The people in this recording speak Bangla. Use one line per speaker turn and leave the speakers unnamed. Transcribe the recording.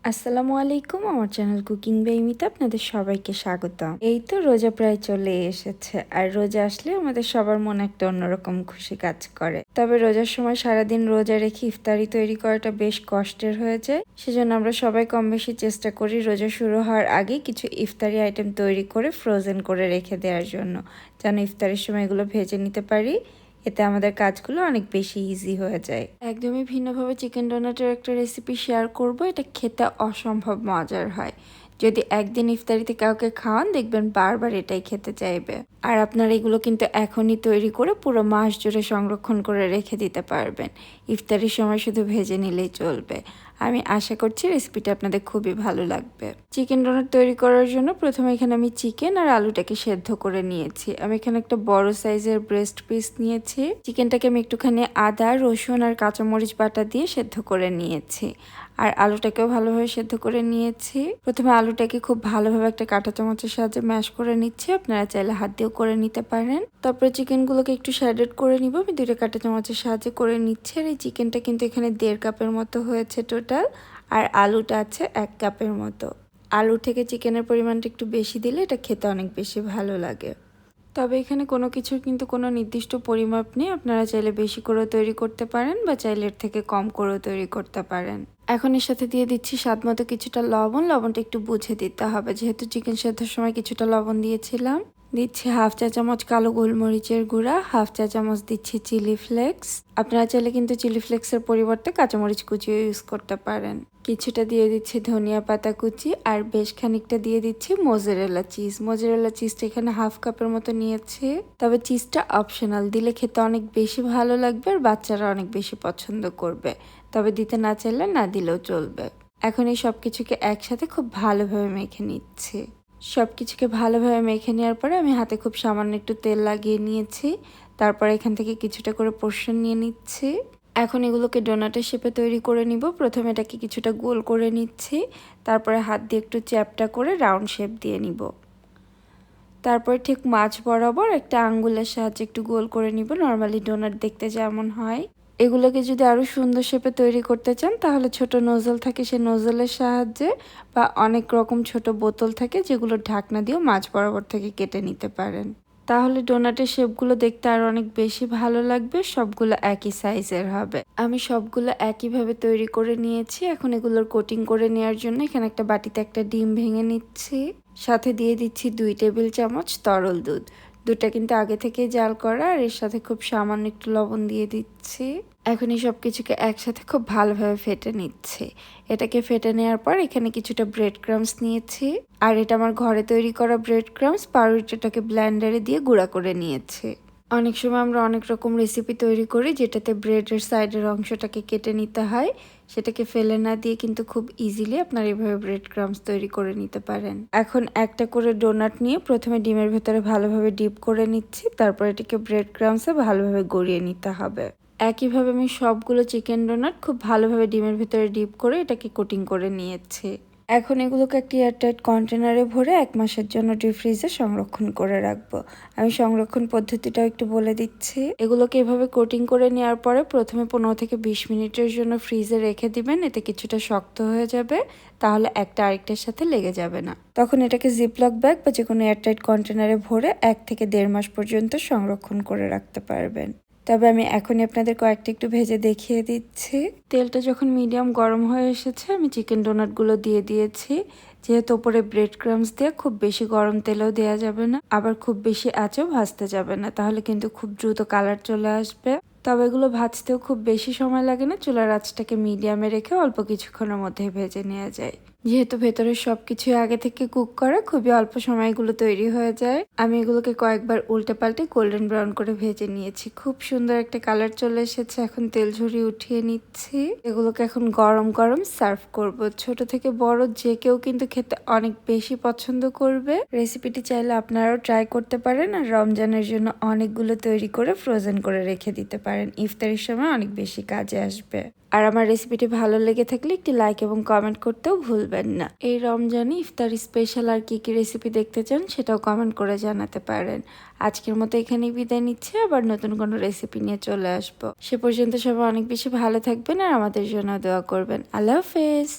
আসসালামু আলাইকুম, আমার চ্যানেল কুকিং বাই মিতা আপনাদের সবাইকে স্বাগতম। এই তো রোজা প্রায় চলে এসেছে, আর রোজা আসলে আমাদের সবার মনে একটা অন্যরকম খুশি কাজ করে। তবে রোজার সময় সারাদিন রোজা রেখে ইফতারি তৈরি করাটা বেশ কষ্টের হয়ে যায়। সেজন্য আমরা সবাই কম বেশি চেষ্টা করি রোজা শুরু হওয়ার আগে কিছু ইফতারি আইটেম তৈরি করে ফ্রোজেন করে রেখে দেওয়ার জন্য, যেন ইফতারির সময় এগুলো ভেজে নিতে পারি। এতে আমাদের কাজগুলো অনেক বেশি ইজি হয়ে যায়। একদমই ভিন্নভাবে চিকেন ডোনাটের একটা রেসিপি শেয়ার করব। এটা খেতে অসম্ভব মজার হয়। যদি একদিন ইফতারিতে কাউকে খাওয়ান, দেখবেন বারবার এটাই খেতে চাইবে। আর আপনারা এগুলো কিন্তু এখনই তৈরি করে পুরো মাস জুড়ে সংরক্ষণ করে রেখে দিতে পারবেন। ইফতারির সময় শুধু ভেজে নিলেই চলবে। আমি আশা করছি রেসিপিটা আপনাদের খুবই ভালো লাগবে। চিকেন ডোনাট তৈরি করার জন্য প্রথমে এখানে আমি চিকেন আর আলুটাকে সেদ্ধ করে নিয়েছি। আমি এখানে একটা বড় সাইজের ব্রেস্ট পিস নিয়েছি। চিকেনটাকে আমি একটুখানি আদা, রসুন আর কাঁচামরিচ বাটা দিয়ে সেদ্ধ করে নিয়েছি। আর আলুটাকেও ভালোভাবে সেদ্ধ করে নিয়েছি। প্রথমে আলুটাকে খুব ভালোভাবে একটা কাঁটা চামচের সাহায্যে ম্যাশ করে নিচ্ছি। আপনারা চাইলে হাত দিয়েও করে নিতে পারেন। তারপরে চিকেনগুলোকে একটু শ্যাডেড করে নিব। আমি 2টা কাঁটা চামচের সাহায্যে করে নিচ্ছি। আর এই চিকেনটা কিন্তু এখানে 1.5 কাপের মতো হয়েছে টোটাল। আর আলুটা আছে 1 কাপের মতো। আলু থেকে চিকেনের পরিমাণটা একটু বেশি দিলে এটা খেতে অনেক বেশি ভালো লাগে। তবে এখানে কোনো কিছুর কিন্তু কোনো নির্দিষ্ট পরিমাপ নেই। আপনারা চাইলে বেশি করেও তৈরি করতে পারেন বা চাইলে এর থেকে কম করেও তৈরি করতে পারেন। এখন এর সাথে দিয়ে দিচ্ছি স্বাদ মতো কিছুটা লবণ। লবণটা একটু বুঝে দিতে হবে, যেহেতু চিকেন সেদ্ধর সময় কিছুটা লবণ দিয়েছিলাম। দিচ্ছি 1/2 চা চামচ কালো গোলমরিচের গুঁড়া, 1/2 চা চামচ দিচ্ছি চিলি ফ্লেক্স। আপনারা চাইলে কিন্তু চিলি ফ্লেক্সের পরিবর্তে কাঁচামরিচ কুচিও ইউজ করতে পারেন। কিছুটা দিয়ে দিচ্ছি ধনিয়া পাতা কুচি, আর বেশ খানিকটা দিয়ে দিচ্ছি মোজারেলা চিজ। মোজারেলা চিজটা এখানে 1/2 কাপের মতো নিয়েছি। তবে চিজটা অপশনাল, দিলে খেতে অনেক বেশি ভালো লাগবে আর বাচ্চারা অনেক বেশি পছন্দ করবে। তবে দিতে না চাইলে না দিলেও চলবে। এখন এই সব কিছুকে একসাথে খুব ভালোভাবে মেখে নিচ্ছি। সব কিছুকে ভালোভাবে মেখে নেওয়ার পরে আমি হাতে খুব সামান্য একটু তেল লাগিয়ে নিয়েছি। তারপর এখান থেকে কিছুটা করে পোর্শন নিয়ে নিচ্ছি। এখন এগুলোকে ডোনাটের শেপে তৈরি করে নিব। প্রথমে এটাকে কিছুটা গোল করে নিচ্ছি। তারপরে হাত দিয়ে একটু চ্যাপটা করে রাউন্ড শেপ দিয়ে নিব। তারপর ঠিক মাঝ বরাবর একটা আঙ্গুলের সাহায্যে একটু গোল করে নিব, নর্মালি ডোনাট দেখতে যেমন হয়। এগুলোকে যদি আরও সুন্দর শেপে তৈরি করতে চান, তাহলে ছোট নোজল থাকে, সেই নোজলের সাহায্যে, বা অনেক রকম ছোট বোতল থাকে যেগুলো ঢাকনা দিয়েও মাঝ বরাবর থেকে কেটে নিতে পারেন। তাহলে ডোনাটের শেপগুলো দেখতে আরও অনেক বেশি ভালো লাগবে। সবগুলো একই সাইজের হবে। আমি সবগুলো একইভাবে তৈরি করে নিয়েছি। এখন এগুলোর কোটিং করে নেওয়ার জন্য এখানে একটা বাটিতে একটা ডিম ভেঙে নিচ্ছি। সাথে দিয়ে দিচ্ছি 2 টেবিল চামচ তরল দুধ। দুধটা কিন্তু আগে থেকে জাল করা, আর এর সাথে খুব সামান্য একটু লবণ দিয়ে দিচ্ছি। এখন এই সব কিছুকে একসাথে খুব ভালোভাবে ফেটে নিচ্ছি। এটাকে ফেটে নেওয়ার পর এখানে কিছুটা ব্রেড ক্রামস নিয়েছি। আর এটা আমার ঘরে তৈরি করা ব্রেড ক্রামস। পাউরুটিটাকে ব্লেন্ডারে দিয়ে গুঁড়া করে নিয়েছি। অনেক সময় আমরা অনেক রকম রেসিপি তৈরি করি যেটাতে ব্রেডের সাইডের অংশটাকে কেটে নিতে হয়। সেটাকে ফেলে না দিয়ে কিন্তু খুব ইজিলি আপনারা এভাবে ব্রেড ক্রামস তৈরি করে নিতে পারেন। এখন একটা করে ডোনাট নিয়ে প্রথমে ডিমের ভেতরে ভালোভাবে ডিপ করে নিচ্ছি। তারপর এটাকে ব্রেড ক্রামসে ভালোভাবে গড়িয়ে নিতে হবে। একইভাবে আমি সবগুলো চিকেন ডোনাট খুব ভালোভাবে ডিমের ভেতরে ডিপ করে এটাকে কোটিং করে নিয়েছি। এখন এগুলোকে একটি এয়ারটাইট কন্টেনারে ভরে 1 মাসের জন্য ডিপ ফ্রিজে সংরক্ষণ করে রাখবো। আমি সংরক্ষণ পদ্ধতিটাও একটু বলে দিচ্ছি। এগুলোকে এভাবে কোটিং করে নেওয়ার পরে প্রথমে 15 থেকে 20 মিনিটের জন্য ফ্রিজে রেখে দিবেন। এতে কিছুটা শক্ত হয়ে যাবে, তাহলে একটা আরেকটার সাথে লেগে যাবে না। তখন এটাকে জিপলক ব্যাগ বা যে কোনো এয়ারটাইট কন্টেনারে ভরে 1 থেকে 1.5 মাস পর্যন্ত সংরক্ষণ করে রাখতে পারবেন। তবে আমি এখনই আপনাদের কয়েকটা একটু ভেজে দেখিয়ে দিচ্ছি। তেলটা যখন মিডিয়াম গরম হয়ে এসেছে, আমি চিকেন ডোনাটগুলো দিয়ে দিয়েছি। যেহেতু ওপরে ব্রেড ক্রামস দিয়ে খুব বেশি গরম তেলেও দেওয়া যাবে না, আবার খুব বেশি আঁচেও ভাজতে যাবে না, তাহলে কিন্তু খুব দ্রুত কালার চলে আসবে। তবে এগুলো ভাজতেও খুব বেশি সময় লাগে না। চুলার আঁচটাকে মিডিয়ামে রেখে অল্প কিছুক্ষণের মধ্যে ভেজে নেওয়া যায়। যেহেতু ভেতরের সবকিছু আগে থেকে কুক করা, খুবই অল্প সময় এগুলো তৈরি হয়ে যায়। আমি এগুলোকে কয়েকবার উল্টে পাল্টে গোল্ডেন ব্রাউন করে ভেজে নিয়েছি। খুব সুন্দর একটা কালার চলে এসেছে। এখন তেল ঝরিয়ে উঠিয়ে নিচ্ছি। এগুলোকে এখন গরম গরম সার্ভ করব। ছোট থেকে বড় যে কেউ কিন্তু খেতে অনেক বেশি পছন্দ করবে। রেসিপিটি চাইলে আপনারাও ট্রাই করতে পারেন, আর রমজানের জন্য অনেকগুলো তৈরি করে ফ্রোজেন করে রেখে দিতে পারেন। ইফতারির সময় অনেক বেশি কাজে আসবে। আর আমার রেসিপিটি ভালো লেগে থাকলে একটি লাইক এবং কমেন্ট করতেও ভুলবেন না। এই রমজানে ইফতারি স্পেশাল আর কি কি রেসিপি দেখতে চান সেটাও কমেন্ট করে জানাতে পারেন। আজকের মতো এখানেই বিদায় নিচ্ছি। আবার নতুন কোনো রেসিপি নিয়ে চলে আসবো। সে পর্যন্ত সবাই অনেক বেশি ভালো থাকবেন আর আমাদের জন্য দোয়া করবেন। আল্লাহ হাফেজ।